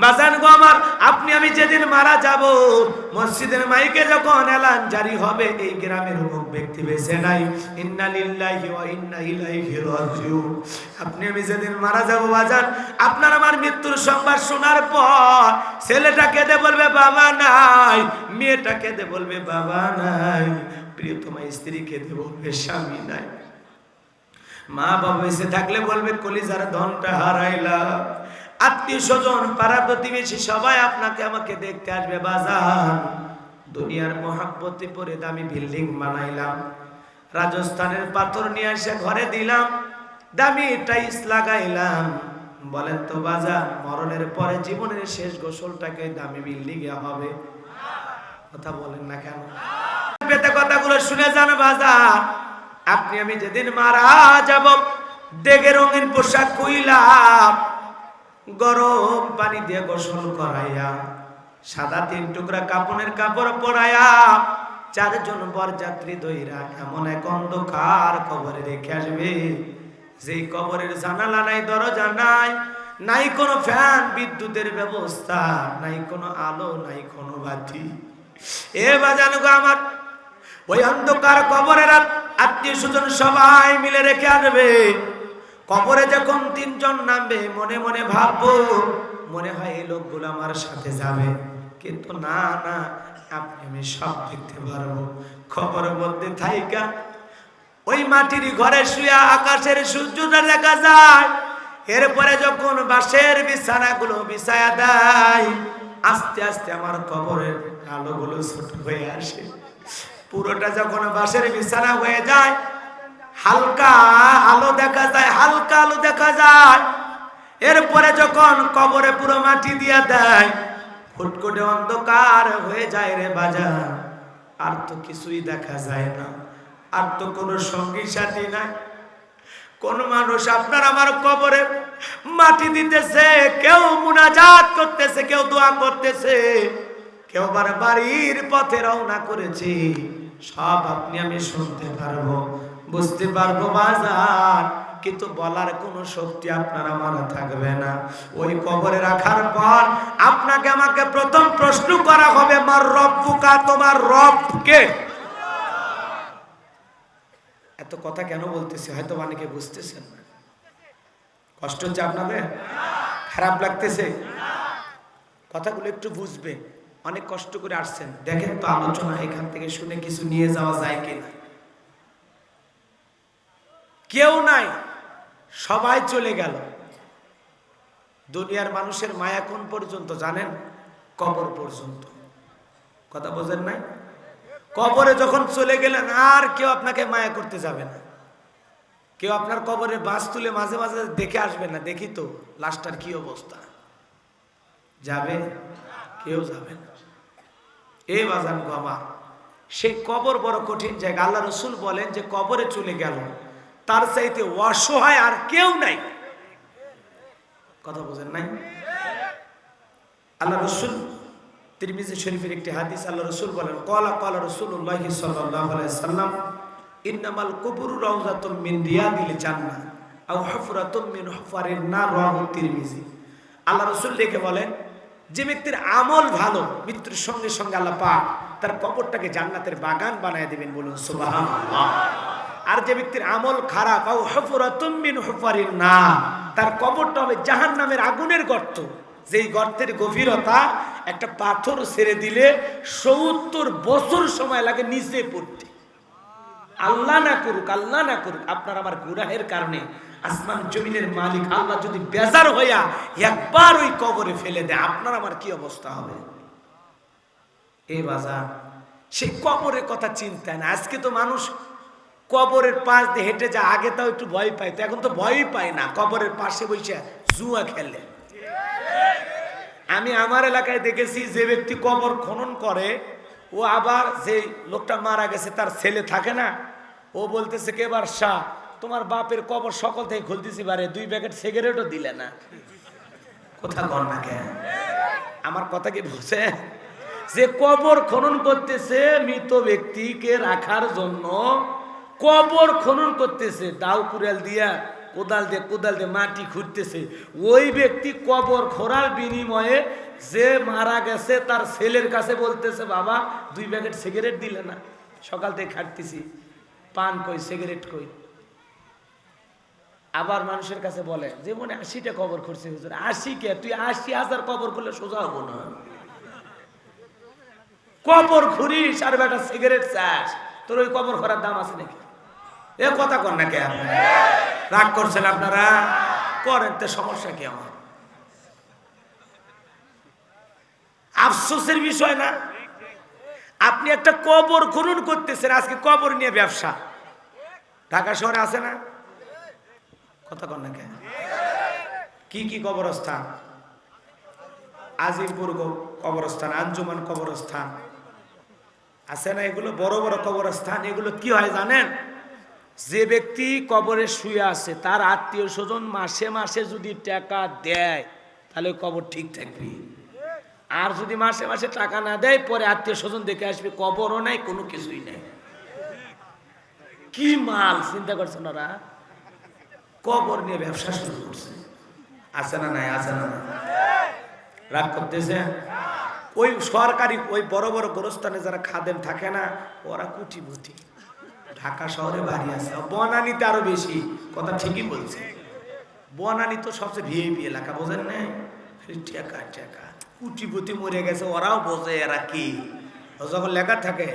বাজান গো আমার, আপনি আমি যেদিন মারা যাব, মসজিদের মাইকে যখন এলান জারি হবে, এই গ্রামের অমুক ব্যক্তি বেঁচে নাই, ইন্না লিল্লাহি ওয়া ইন্না ইলাইহি রাজিউন। আপনি আমি যেদিন মারা যাব বাজান, আপনার আমার মৃত্যুর সংবাদ শোনার পর ছেলেটা কেঁদে বলবে বাবা নাই, মেয়েটা কেঁদে বলবে বাবা নাই, প্রিয়তমা স্ত্রী কেঁদে বলবে স্বামী নাই, মা বাবা এসে থাকলে বলবে কলিজার ধনটা হারাইলাম, আত্মীয় স্বজন পাড়া প্রতিবেশী সবাই আপনাকে আমাকে দেখতে আসবে বাজান। দুনিয়ার মহাব্বতে পড়ে দামি বিল্ডিং বানাইলাম, রাজস্থানের পাথর নিয়ে এসে ঘরে দিলাম, দামি টাইলস লাগাইলাম, বলেন তো বাজান মরণের পরে জীবনের শেষ গোসলটাকে দামি বিল্ডিং এ হবে? কথা বলেন না কেন? পেতে কথাগুলো শুনে যান বাজান, আপনি আমি যেদিন মারা যাব, দেখে রঙিন পোশাক কইলাম, গরম পানি দিয়ে গোসল করাইয়া, সাদা 3 টুকরা কাপড়ের কাপড় পরাইয়া, 4 জন বরযাত্রী দইরা এমন এক অন্ধকার কবরে রেখে আসবে, যেই কবরের জানালা নাই, দরজা নাই, নাই কোনো ফ্যান, বিদ্যুতের ব্যবস্থা নাই, কোনো আলো নাই, কোনো বাতি। এ বাজান গো আমার, ওই অন্ধকার কবরের আত্মীয় স্বজন সবাই মিলে রেখে আসবে। কবরে যখন 3 জন নামবে, মনে মনে ভাববো, মনে হয় এই লোকগুলো আমার সাথে যাবে, কিন্তু না না, আপনি আমি সব দেখতে পারবো। খবরের মধ্যে থাইকা ওই মাটির ঘরে শুয়ে আকাশের সূর্যটা দেখা যায়, এরপরে যখন বাঁশের বিছানাগুলো বিছায়া দেয়, আস্তে আস্তে আমার কবরের আলোগুলো ছোট হয়ে আসে, পুরোটা যখন বাঁশের বিছানা হয়ে যায়, হালকা আলো দেখা যায়, হালকা আলো দেখা যায়, এরপরে যখন কবরে পুরো মাটি দিয়ে দেয়, ফুটকুটে অন্ধকার হয়ে যায় রে বাজার, আর তো কিছুই দেখা যায় না, আর তো কোনো সঙ্গী সাথী নাই, কোন মানুষ আপনার আমার কবরে মাটি দিতেছে, কেউ মুনাজাত করতেছে, কেউ দোয়া করতেছে, কেউ বাড়ির পথে রওনা করেছে, সব আপনি আমি শুনতে পারবো, বুঝতে পারবো বাজার, কিন্তু বলার কোনো শক্তি আপনার আমার থাকবে না। ওই কবরে রাখার পর আপনাকে আমাকে প্রথম প্রশ্ন করা হবে, মার রব্বুকা, তোমার রব কে? এত কথা কেন বলতেছে হয়তো অনেকে বুঝতেছেন না, কষ্ট হচ্ছে আপনাদের, খারাপ লাগতেছে, কথাগুলো একটু বুঝবে, অনেক কষ্ট করে আসছেন, দেখেন তো আলোচনা এখান থেকে শুনে কিছু নিয়ে যাওয়া যায় কিনা। কেউ নাই, সবাই চলে গেল। দুনিয়ার মানুষের মায়া কোন পর্যন্ত জানেন? কবর পর্যন্ত। কথা বোঝেন নাই? কবরে যখন চলে গেলেন আর কেউ আপনাকে মায়া করতে যাবে না, কেউ আপনার কবরে বাঁশ তুলে মাঝে মাঝে দেখে আসবে না, দেখি তো লাশটার কি অবস্থা, যাবে? কেউ যাবে না। এ বাজান গো আমার, সেই কবর বড় কঠিন জায়গা। আল্লাহ রসুল বলেন যে কবরে চলে গেল তার চাইতে অসহায় আর কেউ নাই। কথা বোঝেন নাই? আল্লাহ রসুল, তিরমিজি শরীফের একটি হাদিস, আল্লাহ রসুল বলেন, ক্বালা ক্বালা রাসূলুল্লাহ সাল্লাল্লাহু আলাইহি ওয়াসাল্লাম, ইন্নামাল কুবুরু রাউযাতুম মিন রিয়াদিল জান্নাহ আও হুফরাতুম মিন হুফারিন নার, রাওয়াহু তিরমিজি। আল্লাহ রসুল ডেকে বলেন, যে ব্যক্তির আমল ভালো, মৃত্যুর সঙ্গে সঙ্গে আল্লাহ পাক তার কবরটাকে জান্নাতের বাগান বানায় দিবেন, বলুন সুবহানাল্লাহ। আর যে ব্যক্তির আমল খারাপ, আও হুফরাতুম মিন হুফারিন নার, তার কবরটা হবে জাহান্নামের আগুনের গর্ত, যেই গর্তের গভীরতা একটা পাথর ছেড়ে দিলে 70 বছর সময় লাগে নিচে পড়তে। আল্লাহ না করুক, আল্লাহ না করুক, আপনার আমার গুনাহের কারণে আসমান জমিনের মালিক আল্লাহ যদি বেজার হইয়া একবার ওই কবরে ফেলে দেয়, আপনার আমার কি অবস্থা হবে? এ বাজার, সেই কবরের কথা চিন্তা না। আজকে তো মানুষ কবরের পাশ দিয়ে হেঁটে যায়, আগে তাও একটু ভয় পাইতো, এখন তো ভয়ই পায় না, কবরের পাশে বসে জুয়া খেলে। আমি আমার এলাকায় দেখেছি, যে ব্যক্তি কবর খনন করে, ও আবার যে লোকটা মারা গেছে তার ছেলে থাকে না, ও বলতেছে কে বার শাহ, তোমার বাপের কবর সকল থেকে খুলতেছি, বারে 2 প্যাকেট সিগারেটও দিলে না। কথা কর না কেন? আমার কথা কি বুঝছে? যে কবর খনন করতেছে, মৃত ব্যক্তিকে রাখার জন্য কবর খনন করতেছে, দাও কুড়াল দিয়া কোদাল দিয়ে মাটি খুঁড়তেছে, ওই ব্যক্তি কবর খোঁড়ার বিনিময়ে যে মারা গেছে তার ছেলের কাছে বলতেছে, বাবা 2 প্যাকেট সিগারেট দিলে না, সকাল থেকে খাটতেছি, পান কই, সিগারেট কই। আবার মানুষের কাছে বলে জীবনে 80টা কবর খুঁড়ছে হুজুর। 80 কে? তুই 80,000 কবর খুলে সোজা হবো না। কবর খুঁড়িস আর বেটা সিগারেট চাস, তোর ওই কবর খোঁড়ার দাম আছে নাকি? এ কথা কর না কে? রাগ করছেন আপনারা? করেন তো, সমস্যা কি আমার? আফসোসের বিষয় না? আপনি একটা কবর খনন করতেছেন, আজকে কবর নিয়ে ব্যবসা ঢাকা শহরে আছে না? কথা কর না কে? কি কি কবরস্থান? আজিমপুর কবরস্থান, আঞ্জুমান কবরস্থান আছে না? এগুলো বড় বড় কবরস্থান। এগুলো কি হয় জানেন? যে ব্যক্তি কবরে শুয়ে আছে তার আত্মীয় স্বজন মাসে মাসে যদি টাকা দেয় তাহলে কবর ঠিক থাকবে। আর যদি মাসে মাসে টাকা না দেয়, পরে আত্মীয় স্বজন দেখে আসবে কবরও নাই, কোনো কিছুই নাই। কি মাল চিন্তা করছেন ওরা? কবর নিয়ে ব্যবসা শুরু করছে। আছে না নাই? আছে না নাই? রাগ করতেছে? ওই সরকারি ওই বড় বড় গোরস্থানে যারা খাদেম থাকে না, ওরা কুটিপতি। ঢাকা শহরে বাড়ি আছে, বনানীতে আরো বেশি। কথা ঠিকই বলছে। বনানী তো সবচেয়ে ভিআইপি এলাকা, বোঝেন না? টাকা টাকা কুটিপতি মরে গেছে, ওরাও বোঝে এরা কি। যখন লেখা থাকে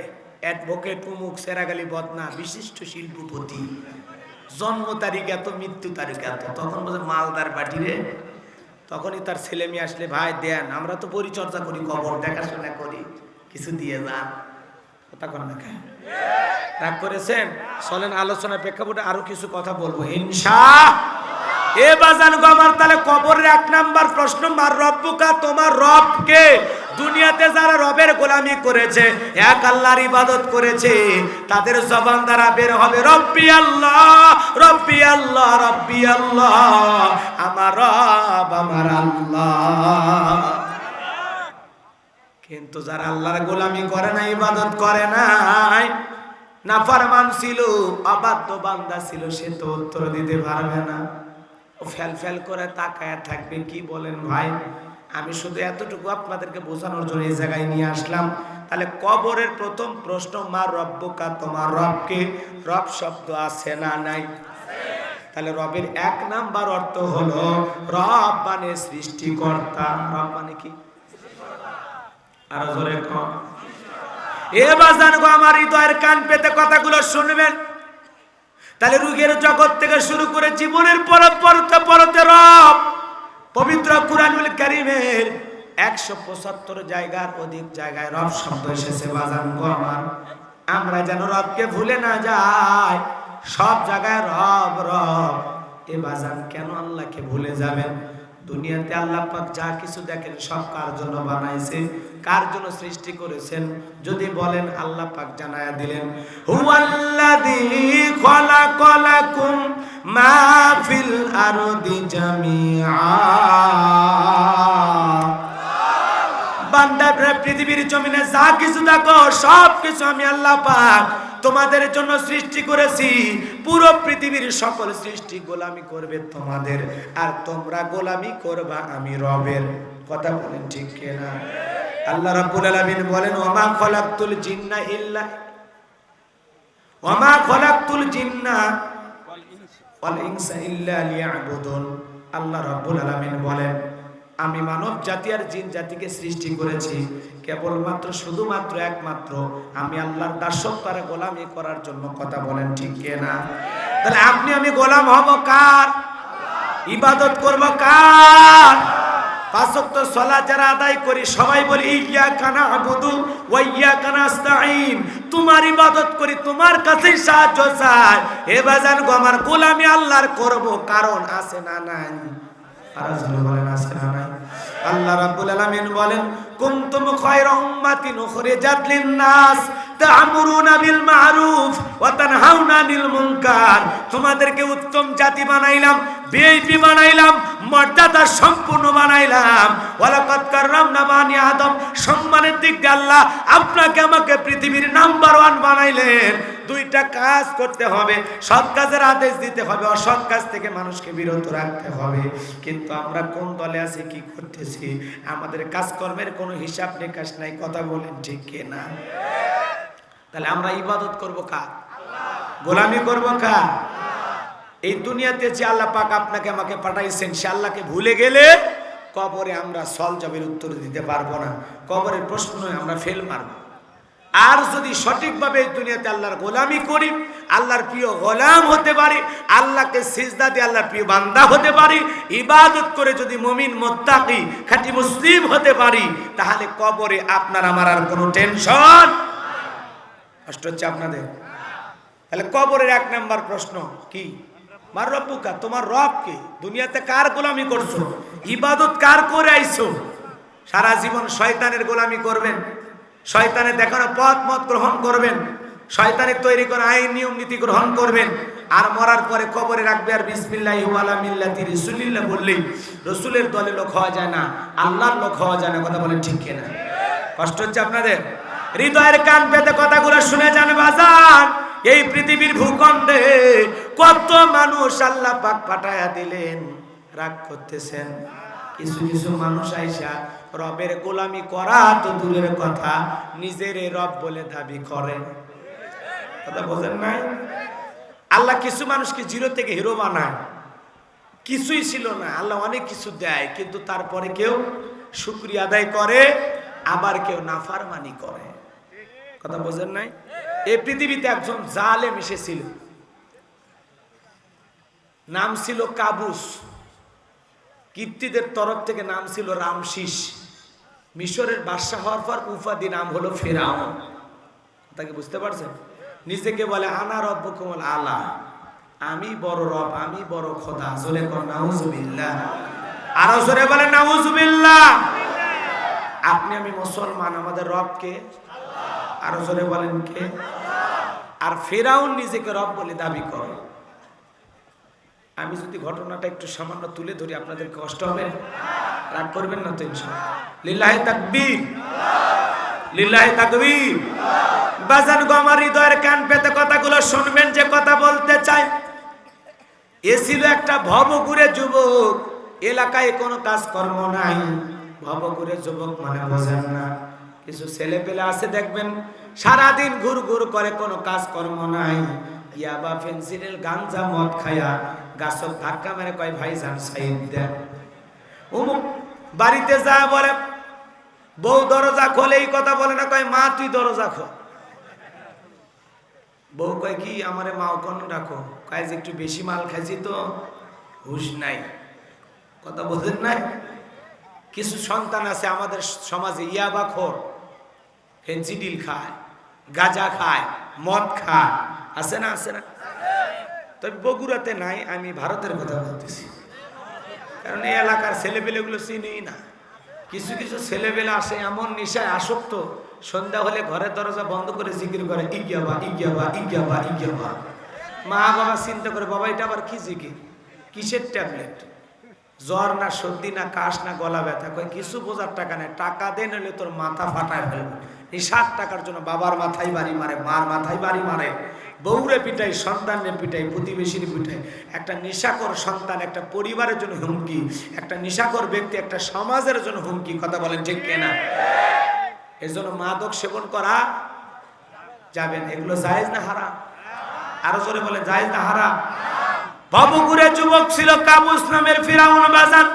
অ্যাডভোকেট উমুক সেরাগালি বদনা বিশিষ্ট শিল্পপতি, জন্ম তারিখ এত, মৃত্যু তারিখ এত, তখন বোঝে মালদার বাটিরে। তখনই তার ছেলে মেয়ে আসলে, ভাই দেন, আমরা তো পরিচর্যা করি, কবর দেখাশোনা করি, কিছু দিয়ে যান। কথা কন না কেন? রাগ করেছেন? চলেন আলোচনার প্রেক্ষাপটে আরো কিছু কথা বলবো ইনশাআল্লাহ। এ বাজান গো আমার, তাহলে কবরের 1 নাম্বার প্রশ্ন, মার রব্বুকা, তোমার রব কে? দুনিয়াতে যারা রবের গোলামি করেছে, এক আল্লাহর ইবাদত করেছে, তাদের জবান দ্বারা বের হবে রব্বি আল্লাহ, রব্বি আল্লাহ, রব্বি আল্লাহ, আমার রব আমার আল্লাহ। কিন্তু যারা আল্লাহর গোলামি করে না, ইবাদত করে নাই, নাফরমান ছিল, অবাধ্য বান্দা ছিল, সে তো উত্তর দিতে পারবে না। ও ফেল ফেল করে তাকায় থাকবে। কি বলেন ভাই? আমি শুধু এতটুকু আপনাদেরকে বোঝানোর জন্য এই জায়গায় নিয়ে আসলাম। তাহলে কবরের প্রথম প্রশ্ন, মা রব্বুকা, তোমার রবকে? রব শব্দ আছে না নাই? তাহলে রবের 1 নাম্বার অর্থ হলো রব মানে সৃষ্টিকর্তা। রব মানে কি? আরো জোরে কর। এ বাজান গো আমার, হৃদয়ের কান পেতে কথাগুলো শুনবেন। তাহলে রুহের জগৎ থেকে শুরু করে জীবনের পরতে রব, পবিত্র কুরআনুল কারীমের 175 জায়গার অধিক জায়গায় রব শব্দ এসেছে। বাজান গো আমার, আমরা যেন রবকে ভুলে না যাই। সব জায়গায় রব রব। এ বাজান কেন আল্লাহকে ভুলে যাবেন? দুনিয়াতে আল্লাহ পাক যা কিছু দেখেন সব কার জন্য বানাইছে, কার জন্য সৃষ্টি করেছেন? যদি বলেন আল্লাহ পাক জানায়া দিলেন, হুয়াল্লাযী খালাকালাকুম মা ফিল আরদি জামিআ। বান্দা, পৃথিবীর জমিনে যা কিছু দেখো সব কিছু আমি আল্লাহ পাক তোমাদের জন্য সৃষ্টি করেছি। পুরো পৃথিবীর সকল সৃষ্টি গোলামি করবে তোমাদের, আর তোমরা গোলামি করবা আমি রবের। কথা বলেন ঠিক কিনা? আল্লাহ রাব্বুল আলামিন বলেন, ওমা খলাকতুল জিন্না ইল্লা ওমা খলাকতুল জিন্না ওয়াল ইনসা ইল্লা লিয়াবুদুন। আল্লাহ রাব্বুল আলামিন বলেন, আমি মানব জাতি আর জিন জাতিকে সৃষ্টি করেছি কেবলমাত্র, শুধুমাত্র, একমাত্র আমি আল্লাহর দাসত্ব আর গোলামি করার জন্য। কথা বলেন ঠিক কিনা? তাহলে আপনি আমি গোলাম হব কার? ইবাদত করব কার? 5 ওয়াক্ত সালাত যারা আদায় করি সবাই বলি ইয়্যাকা না'বুদু ওয়া ইয়্যাকা নাস্তাঈন। তোমার ইবাদত করি, তোমার কাছেই সাহায্য চাই। হে বাজান গো আমার, গোলামি আল্লাহর করব, কারণ আছে না নাই? আল্লাহ রাব্বুল আলামিন বলেন, কুনতুম খায়রা উম্মাতিন উখরিজাত লিন-নাস তা'মুরুনা বিল মা'রুফ ওয়া তানহাউনা আনিল মুনকার, তোমাদেরকে উত্তম জাতি বানাইলাম, ভিআইপি বানাইলাম, মর্যাদা সম্পূর্ণ বানাইলাম। ওয়ালাকাদ কাররামনা বানি আদম, সম্মানের দিক দিয়ে আল্লাহ আপনাকে আমাকে পৃথিবীর নাম্বার 1 বানাইলেন। দুইটা কাজ করতে হবে, সৎ কাজের আদেশ দিতে হবে, অসৎ কাজ থেকে মানুষকে বিরত রাখতে হবে। কিন্তু আমরা কোন দলে আছি, কি করতেছি? আমাদের কাজকর্মের কোনো হিসাব নিকাশ নাই। কথা বলেন ঠিক কিনা? তাহলে আমরা ইবাদত করব কার? গোলামি করব কার? এই দুনিয়াতে যে আল্লাহ পাক আপনাকে আমাকে পাঠাইছেন, সে আল্লাহকে ভুলে গেলে কবরে আমরা সল জবের উত্তর দিতে পারবো না। কবরের প্রশ্ন আমরা ফেল মারব। আর যদি সঠিকভাবে এই দুনিয়াতে আল্লাহর গোলামি করি, আল্লাহর প্রিয় গোলাম হতে পারি, আল্লাহকে সিজদা দিয়ে আল্লাহর প্রিয় বান্দা হতে পারি, ইবাদত করে যদি মুমিন মুত্তাকি খাঁটি মুসলিম হতে পারি, তাহলে কবরে আপনার আমার আর কোনো টেনশন কষ্ট হচ্ছে আপনাদের? তাহলে কবরের 1 নাম্বার প্রশ্ন কি? মার রব্বুকা, তোমার রব কে? দুনিয়াতে কার গোলামি করছো? ইবাদত কার করে আইছো? সারা জীবন শয়তানের গোলামি করবেন, শয়তানের দেখানো পথ মত গ্রহণ করবেন, শয়তানের তৈরি করা আইন নিয়ম নীতি গ্রহণ করবেন, আর মরার পরে কবরে রাখবে আর বিসমিল্লাহি ওয়ালা মিল্লাতি রাসূলিল্লাহ বললেই রসুলের দলে লোক হওয়া যায় না, আল্লাহর লোক হওয়া যায় না। কথা বলেন ঠিক কিনা? কষ্ট হচ্ছে আপনাদের? হৃদয়ের কান পেতে কথাগুলো শুনে যান বাজার। এই পৃথিবীর ভূখণ্ডে কত মানুষ আল্লাহ পাক পাঠায়া দিলেন, রাগ করতেছেন। কিছু কিছু মানুষ আইসা রবের গোলামি করা তো দূরের কথা, নিজের রব বলে দাবি করে। কথা বোঝেন নাই? আল্লাহ কিছু মানুষকে জিরো থেকে হিরো বানায়। কিছুই ছিল না, আল্লাহ অনেক কিছু দেয়, কিন্তু তারপরে কেউ শুকরিয়া আদায় করে, আবার কেউ নাফরমানি করে। কথা বোঝেন নাই? এই পৃথিবীতে একজন জালেম এসেছিল, নাম ছিল কাবুস। কিপ্তিদের তরফ থেকে নাম ছিল রামশিস। মিশরের বাদশা হওয়ার পর উপাধি নাম হলো ফেরাউন। তাকে বুঝতে পারছেন? নিজেকে বলে আনা রব্বুকুমুল আলা, আমি বড় রব, আমি বড় খোদা। জোরে কর নাউজুবিল্লাহ, আরো জোরে বলে নাউজুবিল্লাহ। আপনি আমি মুসলমান, আমাদের রব কে? আরো জোরে বলেন কে? আর ফেরাউন নিজেকে রব বলে দাবি করে। আমি যদি ঘটনাটা একটু সামান্য তুলে ধরি, আপনাদের কষ্ট হবে? রাগ করবেন না তো ইনশাআল্লাহ? লিল্লাহি তাকবীর, লিল্লাহি তাকবীর। বাজান গো, আমার হৃদয়ের কান পেতে কথাগুলো শুনবেন, যে কথা বলতে চাই। এ ছিল একটা ভবঘুরে যুবক, এলাকায় কোনো কাজকর্ম নাই। ভবঘুরে যুবক মানে বোঝেন না? কিছু ছেলে পেলে আছে দেখবেন সারাদিন ঘুর ঘুর করে, কোনো কাজকর্ম নাই। ইয়াবা, ফেন্সিডিল, গাঞ্জা, মদ খায়া গাছক ধাক্কা মেরে কয় ভাইজান সাইড দেন। অমুক বাড়িতে যা বলে, বউ দরজা খোলে, এই কথা বলে না, কয় মা তুই দরজা খোল। বউ কয় কি আমারে মাও কোন রাখো, কয় যে একটু বেশি মাল খাইছি তো, হুশ নাই। কথা বোঝেন নাই? কিছু সন্তান আছে আমাদের সমাজে ইয়াবা খোর, ফেন্সিডিল খায়, গাঁজা খায়, মদ খায়, আছে না? আছে না? তবে বগুড়াতে নাই, আমি ভারতের কথা বলতেছি। কারণ এই এলাকার ছেলেপেলেগুলো চিনেই না। কিছু কিছু ছেলেপেলে আসে এমন নেশায় আসক্ত, সন্ধ্যা হলে ঘরের দরজা বন্ধ করে জিকির করে ইজ্ঞাবা ইজ্ঞাবা ইজ্ঞাবা ইজ্ঞাবা। মা বাবা চিন্তা করে, বাবা এটা আবার কি জিকির, কিসের ট্যাবলেট? জ্বর না সর্দি না কাশ না গলা ব্যথা? কয় কিছু বোঝার টাকা নেই, টাকা দেন হলে তোর মাথা ফাটায় ফেলবে। এই 7 টাকার জন্য বাবার মাথায় বাড়ি মারে, মার মাথায় বাড়ি মারে, বউরে পিটাই, সন্তানের পিটাই, প্রতিবেশীর পিটাই। একটা নেশাকর সন্তান একটা পরিবারের জন্য হুমকি, একটা নেশাকর ব্যক্তি একটা সমাজের জন্য হুমকি। কথা বলেন ঠিক কিনা? এর জন্য মাদক সেবন করা যাবে না। এগুলো জায়েজ না হারাম? আরো জোরে বলে জায়েজ না হারাম? ভবঘুরে যুবক ছিল কাবুস নামের ফিরাউন বাজান।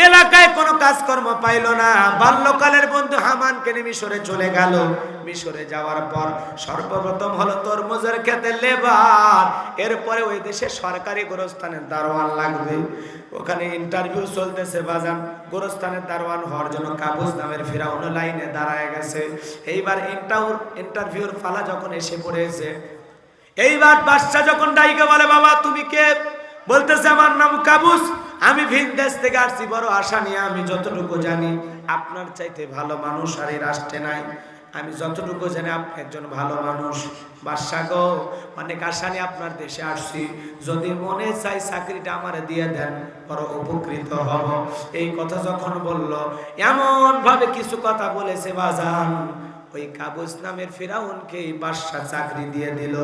এলাকায় কোনো কাজকর্ম পাইল না। বাল্যকালের বন্ধু হামানকে নিয়ে মিশরে চলে গেল। মিশরে যাওয়ার পর সর্বপ্রথম হলো তরমুজের খেতে লেবার, এরপরে ওই দেশে সরকারি গোরস্থানের দারোয়ান লাগবে। ওখানে ইন্টারভিউ চলতেছে বাজান। গোরস্থানের দারোয়ান হওয়ার জন্য কাবুস নামের ফিরাউন লাইনে দাঁড়ায় গেছে। এইবার ইন্টারভিউর ফালা যখন এসে পড়েছে, এইবার বাদশা যখন ডাইকে বলে, বাবা তুমি কে? বলতেছে আমার নাম কাবুস, আমি ভিন দেশ থেকে আসছি, বড় আশা নিয়ে। আমি যতটুকু জানি আপনার চাইতে ভালো মানুষ আর এই রাষ্ট্রে নাই। আমি যতটুকু জানি আপনি একজন ভালো মানুষ। বাদশা গো, অনেক আশা নিয়ে আপনার দেশে আসছি, যদি মনে চাই চাকরিটা আমারে দিয়ে দেন, বড় উপকৃত হব। এই কথা যখন বলল, এমন ভাবে কিছু কথা বলেছে বাজান, ওই কাবুস নামের ফিরাউনকে বাদশা চাকরি দিয়ে দিল।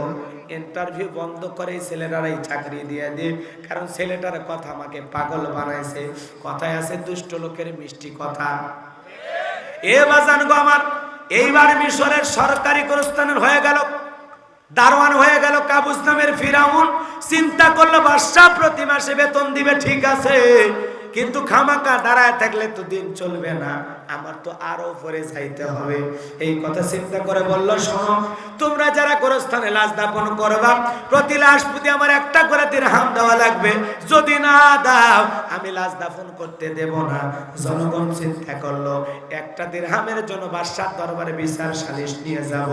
ইন্টারভিউ বন্ধ করে ছেলেটারাই চাকরি দিয়ে দিল, কারণ ছেলেটার কথা আমাকে পাগল বানাইছে। কথায় আছে দুষ্ট লোকের মিষ্টি কথা। এ বাজান গো আমার, এইবার মিশরের সরকারি গোরস্থানের হয়ে গেল, দারোয়ান হয়ে গেল কাবুস নামের ফিরাউন। চিন্তা করলো বাদশা প্রতি মাসে বেতন দিবে, ঠিক আছে, কিন্তু খামাকা দাঁড়ায় থাকলে তো দিন চলবে না, আমার তো আরো উপরে যাইতে হবে। এই কথা চিন্তা করে বলল, শোনো, তোমরা যারা গোরস্থানে লাশ দাফন করবা, প্রতি লাশ প্রতি আমার একটা করে দিরহাম দেওয়া লাগবে, যদি না দাও আমি লাশ দাফন করতে দেব না। জনগণ চিন্তা করলো, একটা দিরহামের জন্য বাদশার দরবারে বিচার সালিশ নিয়ে যাব,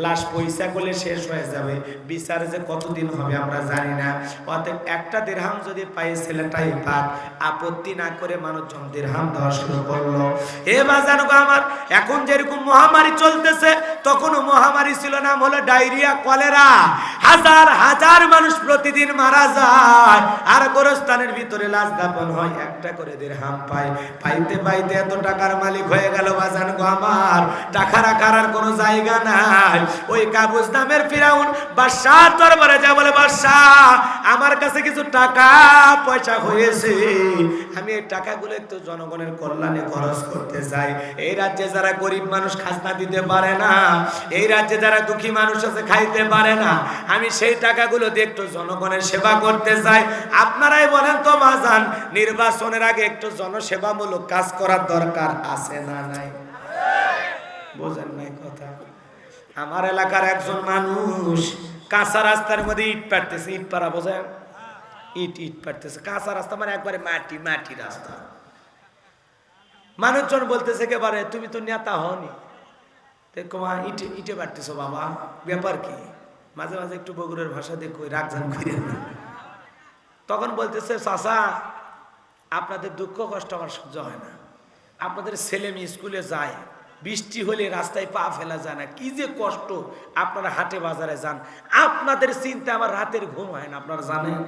লাশ পয়সা গুলো শেষ হয়ে যাবে, বিচার যে কতদিন হবে আমরা জানি না, অতএব একটা দিরহাম যদি পাই ছেলেটাই পাক। আপত্তি না করে মানুষজন দিরহাম দেওয়া শুরু করলো। বাজানো আমার, এখন যেরকম মহামারী চলতেছে, তখনও মহামারী ছিল, নাম হলো ডায়রিয়া, কলেরা। হাজার হাজার মানুষ প্রতিদিন মারা যায়, আর গোরস্থানের ভিতরে লাশ দাফন হয়, একটা করে দিরহাম পায়। পাইতে পাইতে এত টাকার মালিক হয়ে গেল বাজান গো আমার, টাকা রাখার আর কোনো জায়গা নাই। ওই কাবুস নামের ফিরাউন বাদশার দরবারে যা বলে, বাদশাহ আমার কাছে কিছু টাকা পয়সা হয়েছে, আমি এই টাকাগুলো একটু জনগণের কল্যাণে খরচ করতে চাই। এই রাজ্যে যারা গরিব মানুষ খাজনা দিতে পারে না, এই রাজ্যে যারা দুঃখী মানুষ আছে খাইতে পারে না, আমি সেই টাকাগুলো দিয়ে একটু জনগণের সেবা করতে চাই। আপনারাই বলেন তো বাজান, নির্বাচনের আগে একটু জনসেবামূলক কাজ করার দরকার আছে না নাই? বোঝেন নাই কথা? আমার এলাকার একজন মানুষ কাঁচা রাস্তার মধ্যে ইট পাড়তেছে, ইট পাড়া বোঝেন, ইট পাড়তেছে, কাঁচা রাস্তা মানে একবারে মাটি রাস্তা। মানুষজন বলতেছে একেবারে, তুমি তো নেতা হওনি, ইটে পাড়তেছো বাবা, ব্যাপার কি? মাঝে মাঝে একটু বগুড়ের ভাষা দেখো, রাগজান ঘুরে। তখন বলতেছে, চাচা আপনাদের দুঃখ কষ্ট আমার সহ্য হয় না, আপনাদের ছেলে মেয়ে স্কুলে যায়, বৃষ্টি হলে রাস্তায় পা ফেলা যায় না, কি যে কষ্ট, আপনারা হাটে বাজারে যান, আপনাদের চিন্তা আমার রাতের ঘুম হয় না, আপনারা জানেন,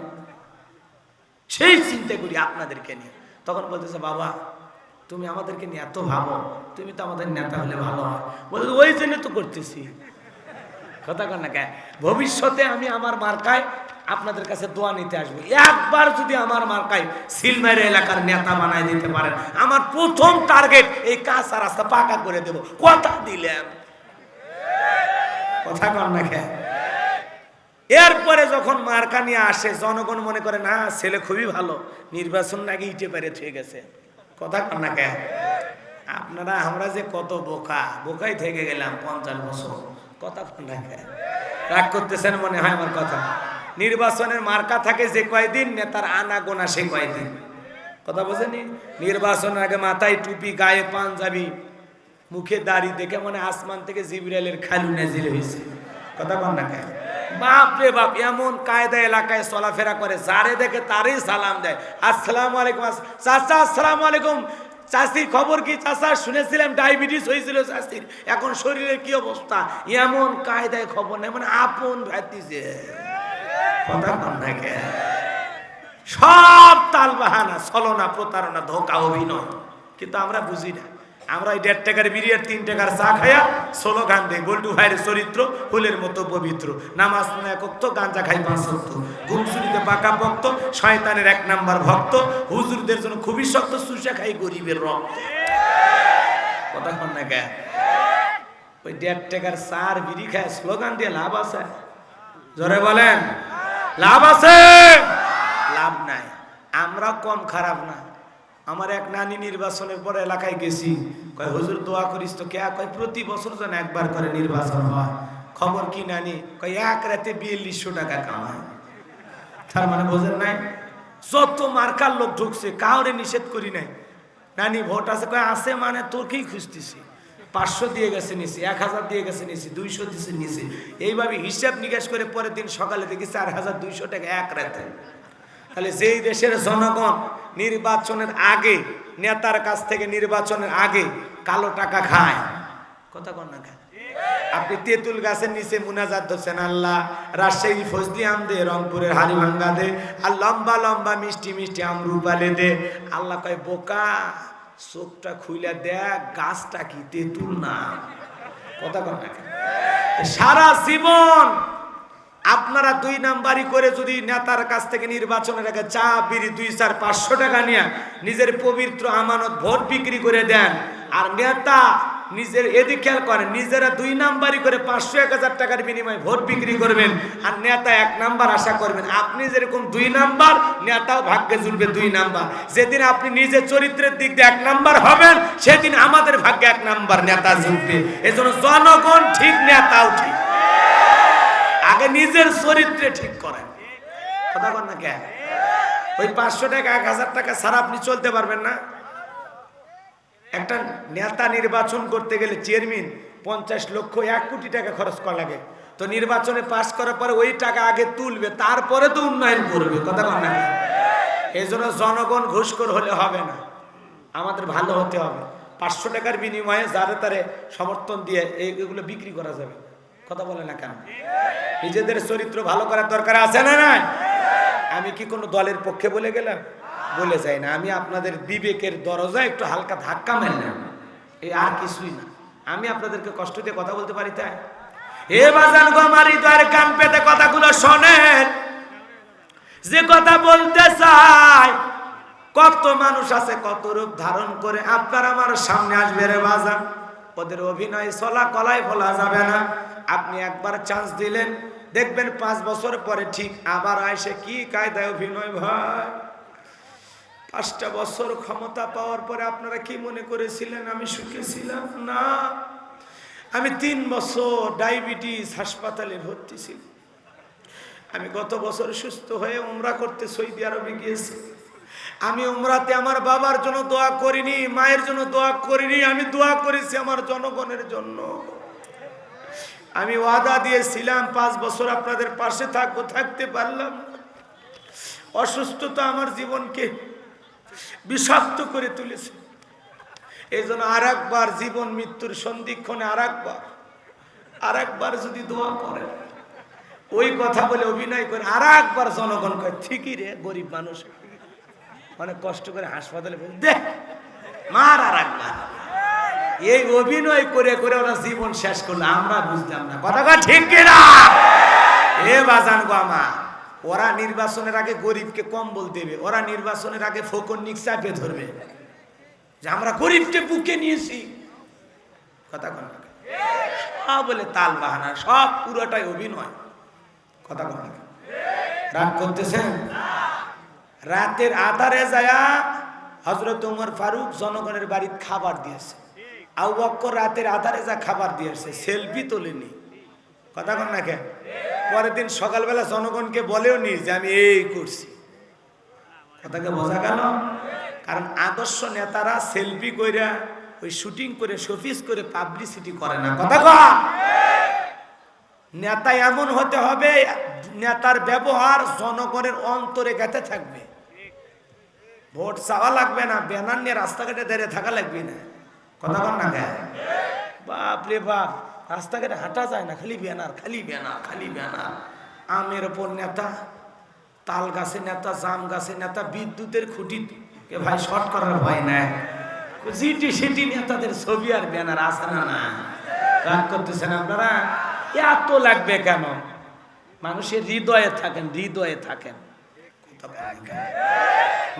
সেই চিন্তা করি আপনাদেরকে নিয়ে। তখন বলতেছে, বাবা তুমি আমাদেরকে নিয়ে এত ভাবো, তুমি তো আমাদের নেতা হলে ভালো হয়। বলতে ওই জন্য তো করতেছি, কথা কর না কে। ভবিষ্যতে আমি আমার মার্কায় আপনাদের কাছে দোয়া নিতে আসবো, একবার যদি আমার মার্কায় সিলমারি এলাকার নেতা বানায় দিতে পারেন, আমার প্রথম টার্গেট এই কাঁচা রাস্তা পাকা করে দেব, কথা দিলাম, কথা কর না কে। এরপরে যখন মার্কা নিয়ে আসে, জনগণ মনে করে না ছেলে খুবই ভালো, নির্বাচন আগে ইটে পেরে থুয়ে গেছে, কথা কর না কে। আপনারা আমরা যে কত বোকাই থেকে গেলাম 50 বছর, কথা কর না কে। রাগ করতেছেন মনে হয় আমার কথা। নির্বাচনের মার্কা থাকে যে কয়দিন, নেতার আনা গোনা সে কয়দিন, কথা বোঝেনি। নির্বাচনের আগে মাথায় টুপি, গায়ে পাঞ্জাবি, মুখে দাড়ি দেখে মনে আসমান থেকে জিবরাইলের খালু নাজিল হয়েছে, কথা কর না কে। বাপ রে বাপ, এমন কায়দা এলাকায় চলাফেরা করে, যারে দেখে তারই সালাম দেয়, আসসালামু আলাইকুম চাচা, আসসালামু আলাইকুম চাচির খবর কি চাচা, শুনেছিলাম ডায়াবেটিস হয়েছিল চাচির, এখন শরীরের কি অবস্থা, এমন কায়দায় খবর নেই, মানে আপন ভাতিছে, কথা কর না কে। সব তাল বাহানা, ছলনা, প্রতারণা, ধোঁকা, অভিনয়, কিন্তু আমরা বুঝি না। আমরা ওই 1.5 টাকার বিড়ি আর 3 টাকার চা খাইয়া স্লোগান দেয়, গোল্টু ভাইয়ের চরিত্র ফুলের মতো পবিত্র, নামাজ পড়ে 1 ওয়াক্ত, গাঁজা খাই 5 ওয়াক্ত, ঘুমসুরিতে পাকা ভক্ত, শয়তানের 1 নাম্বার ভক্ত, হুজুরদের জন্য খুবই শক্ত, সুসা খাই গরিবের রক্ত, কথা কন না কে। ওই 1.5 টাকার চা আর বিড়ি খায় স্লোগান দিয়ে লাভ আছে? জোরে বলেন, লাভ আছে? লাভ নাই। আমরা কম খারাপ না। আমার এক নানি নির্বাচনের পরে এলাকায় গেছি, কয় হুজুর দোয়া করিস তো। কে কয় প্রতি বছর যেন একবার করে নির্বাচন হয়। খবর কি নানি? কয় এক রাতে 4200 টাকা কামায়। তার মানে বোঝেন নাই, যত মার্কার লোক ঢুকছে কাউরে নিষেধ করি নাই। নানি ভোট আছে? কয় আছে, মানে তোরকেই খুঁজতেছি। 500 দিয়ে গেছে নিছি, 1000 দিয়ে গেছে নিছি, 200 দিয়েছে নিছি, এইভাবে হিসাব নিকাশ করে পরের দিন সকালে দেখি 4200 টাকা এক রাতে। তাহলে যেই দেশের জনগণ নির্বাচনের আগে নেতার কাছ থেকে নির্বাচনের আগে কালো টাকা খায়, কথা কন না কেন? আপনি তেঁতুল গাছের নিচে মুনাজাত ধরছেন, আল্লাহ রাজশাহী ফজলি আম দে, রংপুরের হাড়িভাঙ্গা দে, আর লম্বা লম্বা মিষ্টি মিষ্টি আম রূপালে দে। আল্লাহ কয় বোকা, চোখটা খুইলা দেখ গাছটা কি তেঁতুল না। কথা কন না কেন? সারা জীবন আপনারা 2 নাম্বারি করে যদি নেতার কাছ থেকে নির্বাচনের আগে চা বিড়ি 2-4-500 টাকা নিয়ে নিজের পবিত্র আমানত ভোট বিক্রি করে দেন, আর নেতা নিজের এদিক খেয়াল করেন, নিজেরা 2 নাম্বারি করে 500-1000 টাকার বিনিময়ে ভোট বিক্রি করবেন, আর নেতা 1 নাম্বার আশা করবেন। আপনি যেরকম 2 নাম্বার, নেতাও ভাগ্যে জুটবে 2 নাম্বার। যেদিন আপনি নিজের চরিত্রের দিক দিয়ে 1 নাম্বার হবেন, সেদিন আমাদের ভাগ্যে 1 নাম্বার নেতা জুটবে। এজন্য জনগণ ঠিক, নেতাও ঠিক। আগে নিজের চরিত্রে ঠিক করেন। কথা বল না কেন? ওই 500 টাকা 1000 টাকা ছাড়া আপনি চলতে পারবেন না। একটা নেতা নির্বাচন করতে গেলে চেয়ারম্যান 50 লক্ষ 1 কোটি টাকা খরচ করা লাগে। তো নির্বাচনে পাস করার পরে ওই টাকা আগে তুলবে, তারপরে তো উন্নয়ন করবে। কথা বল না? এই জন্য জনগণ ঘুষখোর হলে হবে না, আমাদের ভালো হতে হবে। 500 টাকার বিনিময়ে যারে তারে সমর্থন দিয়ে এগুলো বিক্রি করা যাবে। কথা বলে না কেন? নিজেদের চরিত্র ভালো করার দরকার আছে না নাই? আমি কি কোনো দলের পক্ষে বলে গেলাম? বলে যাই না। আমি আপনাদের বিবেকের দরজা একটু হালকা ধাক্কা মারলাম, এই আর কিছুই না। আমি আপনাদেরকে কষ্ট দিয়ে কথা বলতে পারি তাই? এ বাজান গো, আমার হৃদয়ের কান পেতে কথাগুলো শোনেন। যে কথা বলতে চাই, কত মানুষ আছে কত রূপ ধারণ করে আপনার আমার সামনে আসবে রে বাজান। ওদের অভিনয় চলা কলাই বলা যাবে না। আপনি একবার চান্স দিলেন, দেখবেন 5 বছর পরে ঠিক আবার আসে কি কায়দায় অভিনয়। ভাই 5টা বছর ক্ষমতা পাওয়ার পরে আপনারা কি মনে করেছিলেন আমি সুখে ছিলাম? না, আমি 3 বছর ডায়াবেটিস হাসপাতালে ভর্তি ছিলাম। আমি গত বছর সুস্থ হয়ে উমরা করতে সৌদি আরবে গিয়েছি। আমি উমরাতে আমার বাবার জন্য দোয়া করিনি, মায়ের জন্য দোয়া করিনি, আমি দোয়া করেছি আমার জনগণের জন্য। আমি ওয়াদা দিয়েছিলাম 5 বছর আপনাদের পাশে থাকবো, থাকতে পারলাম না। অসুস্থতা আমার জীবনকে বিষাক্ত করে তুলেছে। এই জন্য আরেকবার জীবন মৃত্যুর সন্ধিক্ষণে আরেকবার যদি দোয়া করে, ওই কথা বলে অভিনয় করে আরেকবার জনগণ কয় ঠিকই রে, গরিব মানুষ অনেক কষ্ট করে হাসপাতালে দে মার আরেকবার। এই অভিনয় করে করে ওরা জীবন শেষ করলো, আমরা বুঝলাম না। কথা ঠিক কিনা? এ বাজান গো আমার, ওরা নির্বাচনের আগে গরিবকে কম্বল দেবে, ওরা নির্বাচনের আগে ফকন্নিক চাপে ধরবে যে আমরা গরিবকে বুকে নিয়েছি। কথা কন না? সব বলে তাল বাহানা, সব পুরোটাই অভিনয়। কথা কন না? রাগ করতেছেন? রাতের আধারে যায়া হযরত ওমর ফারুক জনগণের বাড়িতে খাবার দিয়েছে। আবু বকর রাতের আধারে যা খাবার দিয়েছে, সেলফি তোলেনি। কথা কন না কেন? পরের দিন সকালবেলা জনগণকে বলেও নি যে আমি এই করছি। কথাকে বোঝা গেল? কারণ আদর্শ নেতারা সেলফি কইরা ওই শুটিং করে শোপিস করে পাবলিসিটি করে না। কথা কন? নেতা এমন হতে হবে, নেতার ব্যবহার জনগণের অন্তরে গেঁথে থাকবে। ভোট চাওয়া লাগবে না, ব্যানার নিয়ে রাস্তাঘাটে দাঁড়িয়ে থাকা লাগবে না। কথা বল না কেন? বাপ রে বাপ, রাস্তাঘাটে হাঁটা যায় না, খালি ব্যানার, খালি ব্যানার, খালি ব্যানার। আমের ওপর নেতা, তাল গাছে নেতা, জাম গাছে নেতা, বিদ্যুতের খুঁটি ভাই শর্ট করার ভয় নাই। জিটি সিটি নেতাদের ছবি আর ব্যানার আছে না? না, রাগ করতেছেন আপনারা? এত লাগবে কেন? মানুষের হৃদয়ে থাকেন, হৃদয়ে থাকেন।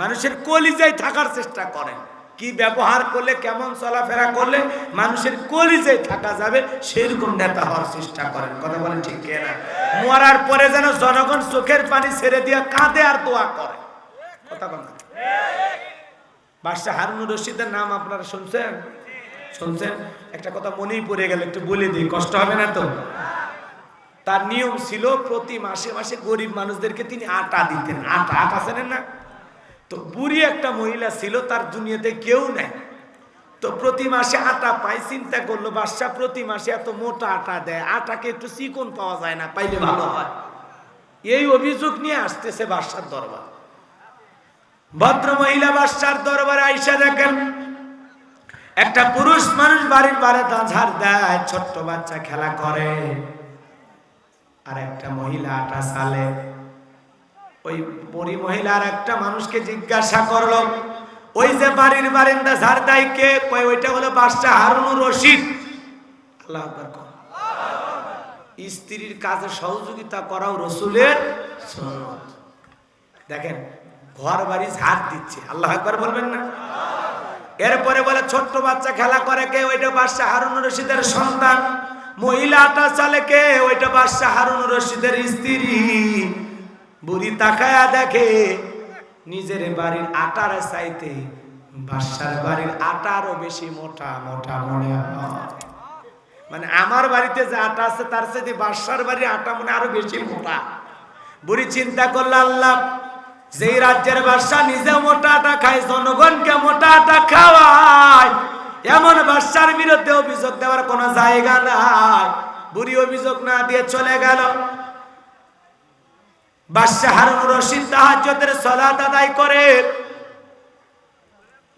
মানুষের কলিজায় থাকার চেষ্টা করেন। কি ব্যবহার করলে, কেমন চলাফেরা করলে মানুষের কলিজায় থাকা যাবে, সেরকম নেতা হওয়ার চেষ্টা করেন। কথা বলেন ঠিক কিনা? মরার পরে যেন জনগণ চোখের পানি ছেড়ে দিয়ে কাঁদে আর দোয়া করে। কথা বলেন। বাদশা হারুনুর রশিদের নাম আপনারা শুনছেন? শুনছেন? একটা কথা মনেই পড়ে গেল, একটু বলে দিই, কষ্ট হবে না তো? তার নিয়ম ছিল প্রতি মাসে মাসে গরিব মানুষদেরকে তিনি আটা দিতেন। আটা চেনেন না? তো বুড়ি একটা মহিলা ছিল, তার দুনিয়াতে কেউ নেই। তো প্রতি মাসে আটা পায়, চিন্তা করলো বাদশা প্রতি মাসে এত মোটা আটা দেয়, আটাকে একটু চিকন পাওয়া যায় না, পাইলে ভালো হয়। এই অভিযোগ নিয়ে আসতেছে বাদশার দরবার। ভদ্র মহিলা বাদশার দরবারে আইসা দেখেন একটা পুরুষ মানুষ বাড়ির বারান্দা ঝাড় দেয়, ছোট্ট বাচ্চা খেলা করে, আর একটা মহিলা আটা চালে। ওই বুড়ি মহিলার একটা মানুষকে জিজ্ঞাসা করলো, ওই যে বাড়ির বারান্দা ঝাড় দেয় কে? কই ওইটা হলো বাদশা হারুনুর রশিদ। আল্লাহু আকবার। স্ত্রীর কাজে সহযোগিতা করাও রাসূলের সুন্নাত। দেখেন ঘর বাড়ি ঝাড় দিচ্ছে, আল্লাহু আকবার বলবেন না? এরপরে বলে ছোট্ট বাচ্চা খেলা করে কে? ওইটা বাদশা হারুনুর রশিদের সন্তান। মহিলা আটা চালে কে? ওইটা বাদশা হারুনুর রশিদের স্ত্রী। বুড়ি তাকায়া দেখে নিজের বাড়ির আটার চাইতে বাদশার বাড়ির আটা আরো বেশি মোটা মোটা মনে হয়। মানে আমার বাড়িতে যে আটা আছে তার চাইতে বাদশার বাড়ির আটা মনে আরো বেশি মোটা। বুড়ি চিন্তা করলো, আল্লাহ, যেই রাজ্যের বাদশা নিজে মোটা আটা খায়, জনগণকে মোটা আটা খাওয়ায়, এমন বাদশার বিরুদ্ধে অভিযোগ দেওয়ার কোনো জায়গা নাই। বুড়ি অভিযোগ না দিয়ে চলে গেল। বাদশা হারুনুর রশিদ তাহাজ্জুদের সালাত আদায় করে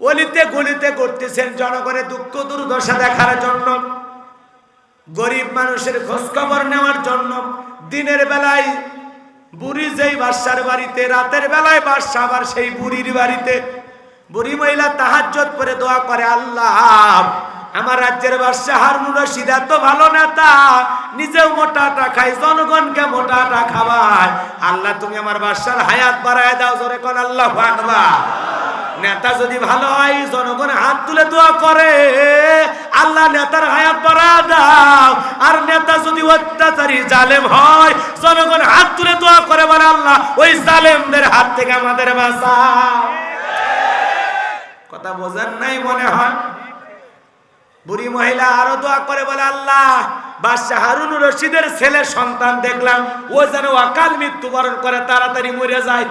অলিতে গলিতে করতেছেন জনগণের দুঃখ দুর্দশা দেখার জন্য, গরিব মানুষের খোঁজ খবর নেওয়ার জন্য। দিনের বেলায় বুড়ি যেই বাদশার বাড়িতে, রাতের বেলায় বাদশা আবার সেই বুড়ির বাড়িতে। বুড়ি মহিলা তাহাজ্জুদ করে দোয়া করে, আল্লাহ, আমার রাজ্যের বাদশা হারুনুর রশিদ এত ভালো নেতা, নিজেও মোটা আটা খায়, জনগণকে মোটা আটা খাওয়ায়। আল্লাহ, তুমি আমার বাদশার হায়াত বাড়ায় দাও। জোরে কোন আল্লাহু আকবার। নেতা যদি ভালো হয়, জনগণ হাত তুলে দোয়া করে, আল্লাহ নেতার হায়াত বাড়ায় দাও। আর নেতা যদি অত্যাচারী জালেম হয়, জনগণ হাত তুলে দোয়া করে, বলে আল্লাহ ওই জালেমদের হাত থেকে আমাদের বাঁচাও। কথা বোঝেন নাই মনে হয়? বুড়ি মহিলা আরো দোয়া করে, বলে আল্লাহ, বাদশা হারুনুর রশিদের ছেলে সন্তান দেখলাম, ও যেন অকাল মৃত্যুবরণ করে, তাড়াতাড়ি মরে যায়।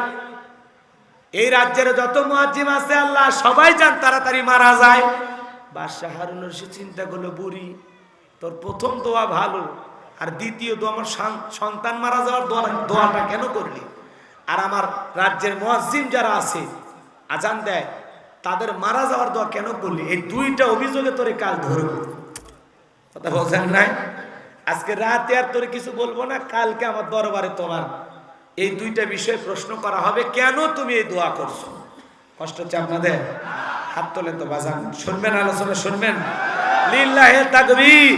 এই রাজ্যের যত মুয়াজ্জিম আছে আল্লাহ সবাই যেন তাড়াতাড়ি মারা যায়। বাদশা হারুনুর রশিদ চিন্তা করলো, বুড়ি, তোর প্রথম দোয়া ভালো, আর দ্বিতীয় দোয়া আমার সন্তান মারা যাওয়ার দোয়াটা কেন করলি? আর আমার রাজ্যের মুয়াজ্জিম যারা আছে আজান দেয়, তাদের মারা যাওয়ার দোয়া কেন করলি? এই দুইটা অভিযোগে তোরে কাল ধরবো। কথা বলছেন নাই? আজকে রাতে আর তোরে কিছু বলবো না, কালকে আমার দরবারে তোমার এই দুইটা বিষয়ে প্রশ্ন করা হবে, কেন তুমি এই দোয়া করছো? কষ্ট হচ্ছে আপনাদের? হাত তোলেন তো বাজান, শুনবেন আলোচনা, শুনবেন। লিল্লাহে তাকবীর।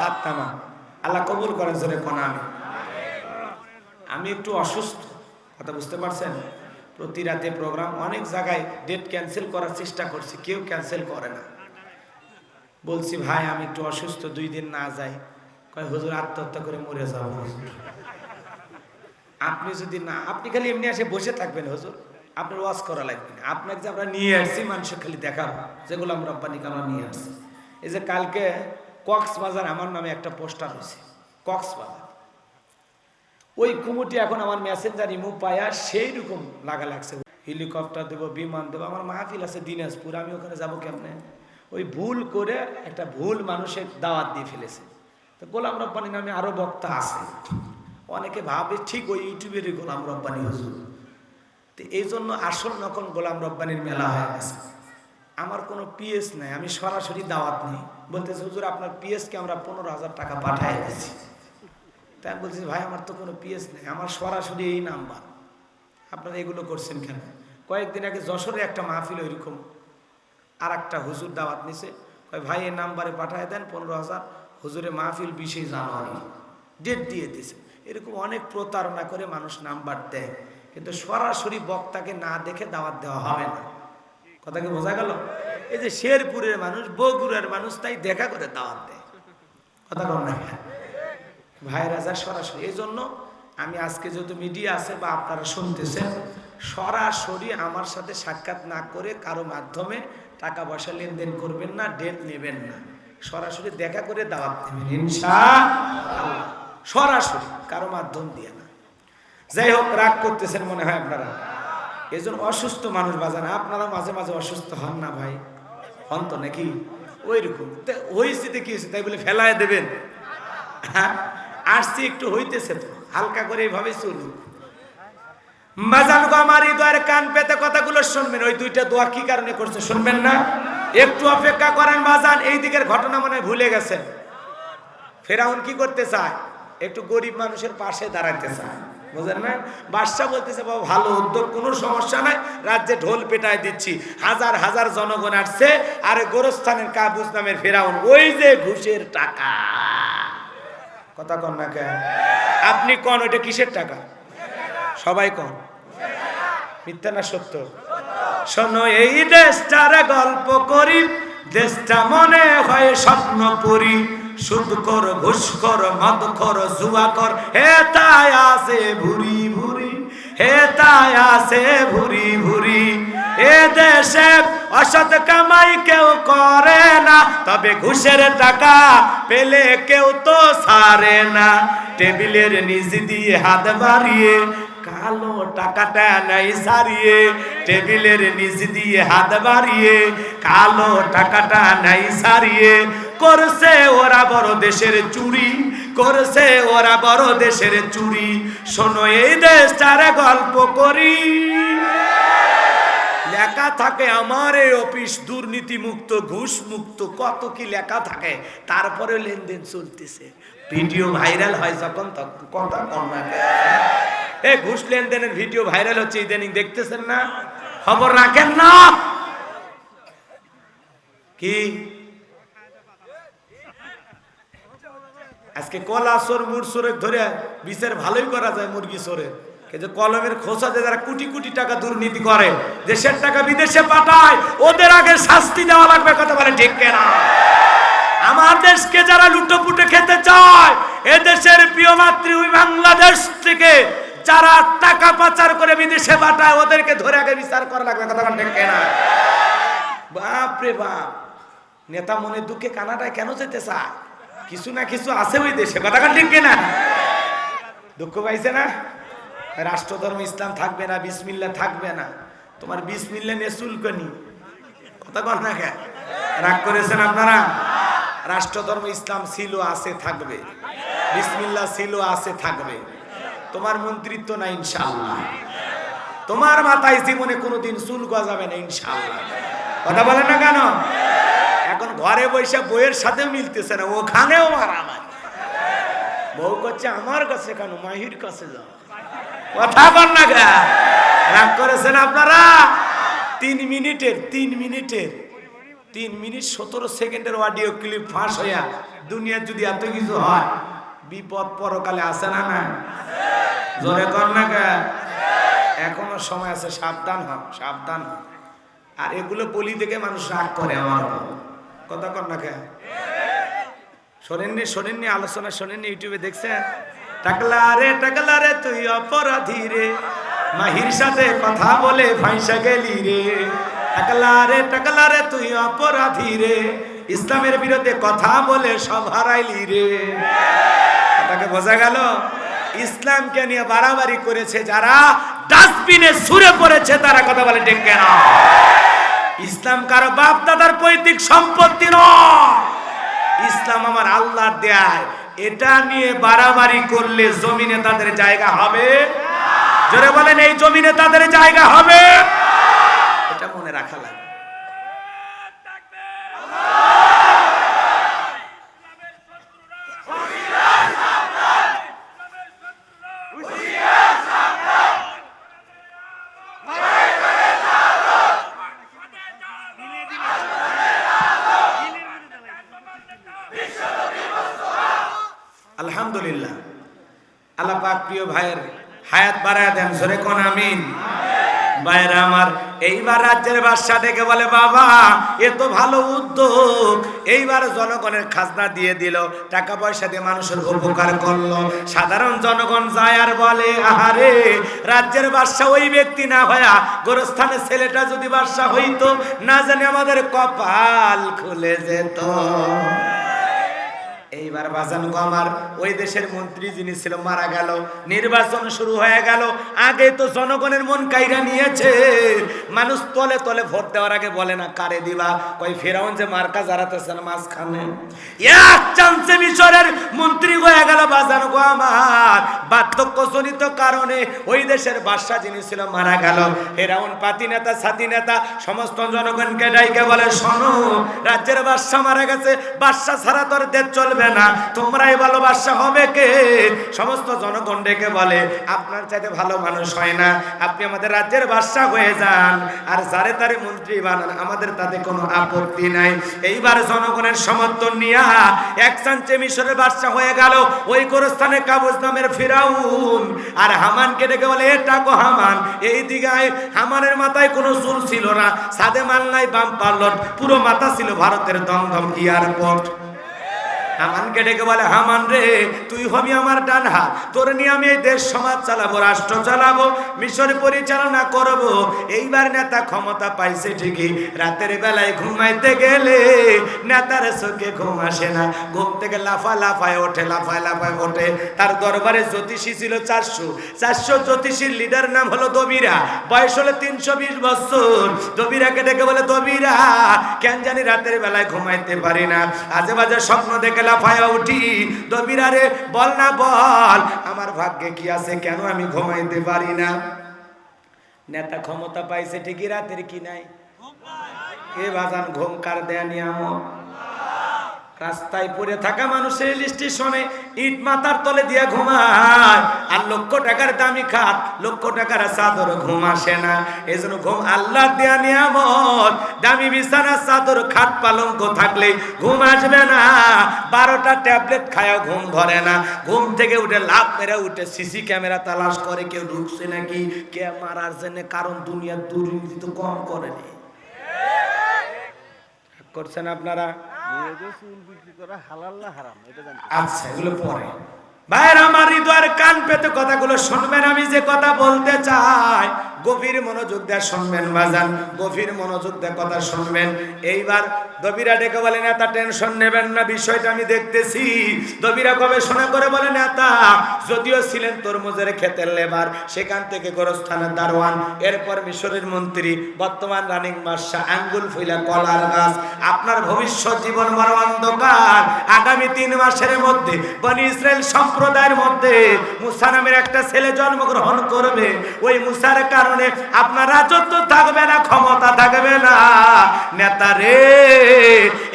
হাত থামা। আল্লাহ কবুল করেন। জোরে কোন আমি একটু অসুস্থ, কথা বুঝতে পারছেন? প্রতি রাতে প্রোগ্রাম, অনেক জায়গায় ডেট ক্যান্সেল করার চেষ্টা করছি, কেউ ক্যান্সেল করে না। বলছি ভাই আমি একটু অসুস্থ, 2 দিন না যাই। কয় হুজুর আত্মহত্যা করে মরে যাবো। আপনি যদি না, আপনি খালি এমনি এসে বসে থাকবেন, হুজুর আপনার ওয়াজ করা লাগবে না। আপনাকে যে আমরা নিয়ে আসছি মানুষ খালি দেখাবো, যেগুলো আমরা রব্বানিকে আমরা নিয়ে আসছি। এই যে কালকে কক্সবাজার আমার নামে একটা পোস্টার হয়েছে, কক্সবাজার, ওই কুমুটি এখন আমার মেসেঞ্জার ইমো পায়া সেই রকম লাগা লাগছে। হেলিকপ্টার দেবো, বিমান দেবো, আমার মাহফিল আছে দিনাজপুর, আমি ওখানে যাবো কেমনে? ওই ভুল করে একটা ভুল মানুষের দাওয়াত দিয়ে ফেলেছে। তো গোলাম রব্বানি নামে আরো বক্তা আছে, অনেকে ভাবে ঠিক ওই ইউটিউবেরই গোলাম রব্বানি হুজুর। তো এই জন্য আসল নকল গোলাম রব্বানির মেলা হয়ে গেছে। আমার কোনো পিএস নাই, আমি সরাসরি দাওয়াত নেই। বলতেছে হুজুর আপনার পিএসকে আমরা 15,000 টাকা পাঠিয়ে দিয়েছি। তাই আমি বলছি ভাই আমার তো কোনো পিএস নেই, আমার সরাসরি এই নাম্বার, আপনারা এগুলো করছেন কেন? কয়েকদিন আগে যশোরে একটা মাহফিল ওইরকম, আর একটা হুজুর দাওয়াত নিছে, কয় ভাই এই নাম্বারে পাঠিয়ে দেন 15,000, হুজুরে মাহফিল 20 জানুয়ারি, ডেট দিয়ে দিছে। এরকম অনেক প্রতারণা করে মানুষ নাম্বার দেয়, কিন্তু সরাসরি বক্তাকে না দেখে দাওয়াত দেওয়া হবে না। কথা কি বোঝা গেল? এই যে শেরপুরের মানুষ, বগুড়ার মানুষ তাই দেখা করে দাওয়াত দেয়। কথা বল না ভাইরা, যা সরাসরি। এই জন্য আমি আজকে যেহেতু মিডিয়া আছে বা আপনারা শুনতেছেন, সরাসরি আমার সাথে সাক্ষাৎ না করে কারো মাধ্যমে টাকা পয়সা লেনদেন করবেন না, ডেট নেবেন না, সরাসরি দেখা করে দাওয়াত দেবেন ইনশাআল্লাহ, সরাসরি কারো মাধ্যম দিয়ে না। যাই হোক, রাগ করতেছেন মনে হয় আপনারা। এই জন্য অসুস্থ মানুষ বাজান, আপনারা মাঝে মাঝে অসুস্থ হন না ভাই? হন তো নাকি? ওই রকম হয়েছে কি হয়েছে তাই বলে ফেলায় দেবেন? হ্যাঁ, আসছি একটু হইতেছে তো, হালকা করে এইভাবে চলুন। বাজান গো, আমার হৃদয়ের কান পেতে কথাগুলো শুনবেন। ওই দুইটা দোয়া কি কারণে করছে শুনবেন না? একটু অপেক্ষা করেন বাজান, এই দিকের ঘটনা মনে হয় ভুলে গেছেন। ফেরাউন কি করতে চায়? একটু গরিব মানুষের পাশে দাঁড়াতে চায়, বুঝেন না? বাদশা বলতেছে বাবা ভালো উদ্যোগ, কোনো সমস্যা নাই, রাজ্যে ঢোল পেটায় দিচ্ছি, হাজার হাজার জনগণ আসছে। আর গোরস্থানের কাবুস নামের ফেরাউন, ওই যে ঘুষের টাকা, কথা কন না কেন? আপনি কন ওইটা কিসের টাকা? সবাই কন, মিথ্যা না সত্য? শোনো এই দেশটার গল্প করি, দেশটা মনে হয় স্বপ্নপুরী, সুদ কর, ঘুষ কর, মদ কর, জুয়া কর, হে তাই আসে ভুরি ভুরি, হে তাই আসে ভুরি ভুরি। এ দেশে অসৎ কামাই কেউ করে না, তবে ঘুষের টাকা পেলে কেউ তো ছাড়ে না। টেবিলের নিচ দিয়ে হাত বাড়িয়ে কালো টাকাটা নাই সারিয়ে, টেবিলের নিচ দিয়ে হাত বাড়িয়ে কালো টাকাটা নাই সারিয়ে। করছে ওরা বড় দেশের চুরি, করছে ওরা বড় দেশের চুরি। শোনো এই দেশটার গল্প করি, লেখা থাকে আমার এই অফিস দুর্নীতি মুক্ত, ঘুষ মুক্ত, কত কি লেখা থাকে, তারপরে লেনদেন চলতেছে। ভিডিও ভাইরাল হয় যখন তখন কথা কম না, এই ঘুষ লেনদেনের ভিডিও ভাইরাল হচ্ছে ইদানিং, দেখতেছেন না? খবর রাখেন না কি? আজকে কলা চোর মুরসোরে ধরে বিচার ভালোই করা যায় মুরগি চোরে, কিন্তু কলমের খোসাতে যারা কোটি কোটি টাকা দুর্নীতি করে, দেশের টাকা বিদেশে পাঠায়, ওদের আগে শাস্তি দেওয়া লাগবে, কথা বলে ঠিক কেনা? আমার দেশকে যারা লুটোপুটে খেতে চায়, এদেশের প্রিয় মাতৃভূমি বাংলাদেশ থেকে যারা টাকা পাচার করে বিদেশে পাঠায়, ওদেরকে ধরে আগে বিচার করা লাগবে, কথা বলে ঠিক কেনা? বাপ রে বাপ, নেতা মনে দুঃখে কানাডায় কেন যেতে চায়? কিছু না কিছু আছে ওই দেশে, কথা ঠিক কিনা? দুঃখ পাইছে না? রাষ্ট্রধর্ম ইসলাম থাকবে না, বিসমিল্লাহ থাকবে না, তোমার বিসমিল্লাহ নিয়ে চুলকানি, কথা কন না কেন? রাগ করেছেন আপনারা? রাষ্ট্রধর্ম ইসলাম ছিল, আছে, থাকবে, বিসমিল্লাহ ছিল, আছে, থাকবে। তোমার মন্ত্রিত্ব না ইনশাআল্লাহ, তোমার মাথায় জীবনে কোনোদিন চুল গজাবে না ইনশাআল্লাহ, কথা বলে না কেন? এখন ঘরে বসে বইয়ের সাথে মিলতেছে না, ওখানেও মারামারি। বউ করছে আমার কাছে কেন, মাহির কাছে যাও, কথা বল না গা? রাগ করেছেন আপনারা? 3 মিনিট 17 সেকেন্ডের অডিও ক্লিপ ফাঁস হইয়া দুনিয়ার যদি এত কিছু হয়, বিপদ পরকালে আসে না? না জোরে কর না গা? এখনো সময় আছে, সাবধান হন, সাবধান হন। আর এগুলো বলি দেখে মানুষ রাগ করে আমার, কথা কর না কে? শোনেননি আলোচনা, শোনেননি ইউটিউবে দেখছেন? টাকলা রে তুই অপরাধী রে, মাহির সাথে কথা বলে ফাঁসা গেলি রে। টাকলা রে তুই অপরাধী রে, ইসলামের বিরুদ্ধে কথা বলে সব হারাইলি রে। তাকে বোঝা গেল? ইসলামকে নিয়ে বাড়াবাড়ি করেছে যারা, ডাস্টবিনে ছুঁড়ে পড়েছে তারা, কথা বলে ঠিক কেন? ইসলাম কারো বাপ দাদার পৈতৃক সম্পত্তি নয়, ইসলাম আমার আল্লাহর দেয়। এটা নিয়ে বাড়াবাড়ি করলে জমিনে তাদের জায়গা হবে? জোরে বলেন, এই জমিনে তাদের জায়গা হবে? এটা মনে রাখা লাগে। আলহামদুলিল্লাহ, আল্লাহ পাক প্রিয় ভাইয়ের হায়াত বাড়ায় দেন, জোরে কোন আমিন। ভাইরা আমার, এইবার রাজ্যের বাদশা ডেকে বলে বাবা এত ভালো উদ্যোগ, এইবার জনগণের খাজনা দিয়ে দিল, টাকা পয়সা দিয়ে মানুষের উপকার করলো। সাধারণ জনগণ যায় আর বলে আহারে, রাজ্যের বাদশা ওই ব্যক্তি না হয়া গোরস্থানের ছেলেটা যদি বাদশা হইতো, না জানি আমাদের কপাল খুলে যেত। এইবার বাজান গো আমার ওই দেশের মন্ত্রী যিনি ছিল মারা গেল, নির্বাচন শুরু হয়ে গেল। আগে তো জনগণের মন কাইরা নিয়েছে, মানুষ তলে তলে ভোট দেওয়ার আগে বলে না কারে দিবা, কই ফেরাউন যে মার্কা জারাতেছে না মাঝখানে। এক চান্সে মিশরের মন্ত্রী হয়ে গেল বাজান গো আমার, বার্ধক্যজনিত কারণে ওই দেশের বাদশা যিনি ছিল মারা গেল। ফেরাউন পাতি নেতা ছাতি নেতা সমস্ত জনগণকে ডাইকে বলে শোনো, রাজ্যের বাদশা মারা গেছে, বাদশা ছাড়া তোর দেশ চলবে না, তোমরাই ভালো বাদশা হবে কে? সমস্ত জনগণ ডেকে বলে আপনার চাইতে ভালো মানুষ হয় না, আপনি আমাদের রাজ্যের বাদশা হয়ে যান, আর যারে তারে মন্ত্রী বানান, আমাদের তাতে কোনো আপত্তি নাই। এইবার জনগণের সমর্থন নিয়ে এক চান্সে মিশরের বাদশা হয়ে গেল ওই গোরস্থানে কাবুস নামের ফিরাউন। আর হামানকে ডেকে বলে এটা কো হামান, এই দিগায় হামানের মাথায় কোনো চুল ছিল না, সাদে মাল নাই বাম পার্লট, পুরো মাথা ছিল ভারতের দমদম এয়ারপোর্ট। হামানকে ডেকে বলে হামান রে, তুই হবি আমার ডান হাত, তোর নিয়ে আমি এই দেশ সমাজ চালাবো, রাষ্ট্র চালাবো, মিশর পরিচালনা করব। এইবার নেতা ক্ষমতা পাইছে ঠিকই, রাতের বেলায় ঘুমাইতে গেলে নেতার চোখে ঘুম আসে না, ঘুম থেকে লাফায় ওঠে, লাফায় ওঠে। তার দরবারে জ্যোতিষী ছিল 400 জ্যোতিষীর লিডার নাম হলো দবিরা, বয়স হলো 320 বছর। দবিরাকে ডেকে বলে দবিরা, কেন জানি রাতের বেলায় ঘুমাইতে পারি না, আজে বাজে স্বপ্ন দেখে লাফায়া উঠি, দবিরা রে বল না বল, আমার ভাগ্যে কি আছে, কেন আমি ঘুমাইতে পারি না? নেতা ক্ষমতা পাইছে ঠিকই, রাতের কি নাই? এ বাজান ঘুম কার দেয়া নিয়ামত? রাস্তায় পড়ে থাকা মানুষের স্টেশনে ইট মাথার তলে দিয়ে ঘুমায়, আর লক্ষ টাকার দামি খাট, লক্ষ টাকার চাদর, ঘুম আসে না। এই জন্য ঘুম আল্লাহ দেয়া নিয়ামত, দামি বিছানা চাদর খাট পালঙ্ক থাকলে ঘুম আসবে না। 12টা ট্যাবলেট খায়াও ঘুম ধরে না, ঘুম থেকে উঠে লাভ মেরে উঠে সিসি ক্যামেরা তালাশ করে কেউ ঢুকছে নাকি, কে মারার জন্য, কারণ দুনিয়ার দুর্নীতি তো কম করেনি। করছেন আপনারা? আচ্ছা এগুলো পরে ভাইয়ের আমার হৃদয়ের কান পেতে কথাগুলো শুনবেন। আমি যে কথা বলতে চাই গভীর মনোযোগ দিয়ে শুনবেন বাজান, গভীর মনোযোগ দিয়ে কথা শুনবেন। এইবার দবিরা ডেকে বলে নেতা টেনশন নেবেন না, বিষয়টা আমি দেখতেছি। দবিরা গবেষণা করে বলে নেতা যদিও ছিলেন তরমুজের ক্ষেতের লেবার, সেখান থেকে গোরস্থানের দারোয়ান, এরপর মিশরের মন্ত্রী, বর্তমান রানিং বাদশা, আঙ্গুল ফুইলা কলার গাছ। আপনার ভবিষ্যৎ জীবন বড় অন্ধকার। আগামী 3 মাসের মধ্যে বনি ইসরায়েল সম্প্রদায়ের মধ্যে মুসা নামের একটা ছেলে জন্মগ্রহণ করবে। ওই মুসার কারণে আপনার রাজত্ব থাকবে না, ক্ষমতা থাকবে না। নেতা রে,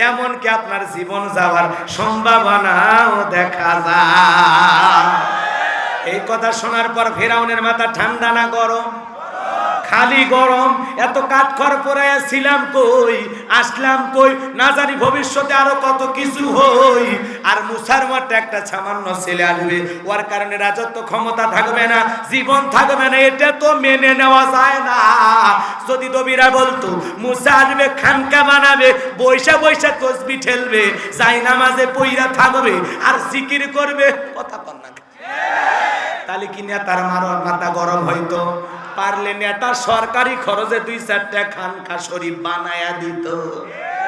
এমনকি আপনার জীবন যাওয়ার সম্ভাবনাও দেখা যায়। এই কথা শোনার পর ফেরাউনের মাথা ঠান্ডা না গরম? খালি গরম। এত কাঠখড় পরে ছিলাম কই, আসলাম কই, না জানি ভবিষ্যতে আরো কত কিছু হই। আর মুসার মতো একটা সামান্য ছেলে আসবে, ওর কারণে রাজত্ব ক্ষমতা থাকবে না, জীবন থাকবে না, এটা তো মেনে নেওয়া যায় না। যদি দবিরা বলতো মুসা আসবে, খানকা বানাবে, বৈশা বৈশা তসবি ঠেলবে, যাই নামাজে পইরা থাকবে আর জিকির করবে, কথা কর না, তাহলে কি নেতার মাথা গরম হইতো? পারলে নেতা সরকারি খরচে 2-4টা খানকা শরীফ বানায়া দিত।